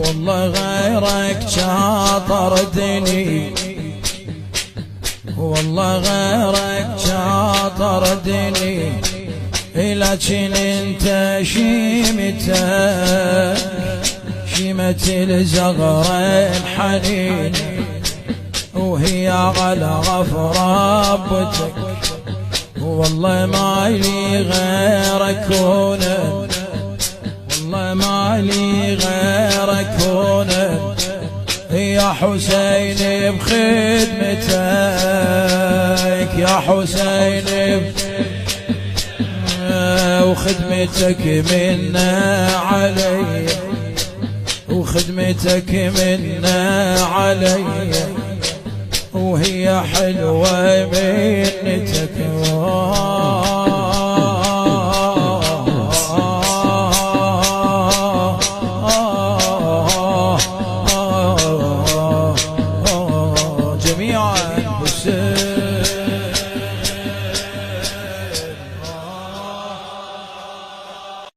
والله غيرك شاطردني، والله غيرك شاطردني، لكن انت شيمتك شيمة الزغر الحنين، وهي على غفر ربتك. والله ما لي غيرك هنا، والله ما لي غيرك هنا يا حسين بخدمتك، يا حسين وخدمتك منا علي، وخدمتك منا علي، وهي حلوة منتك.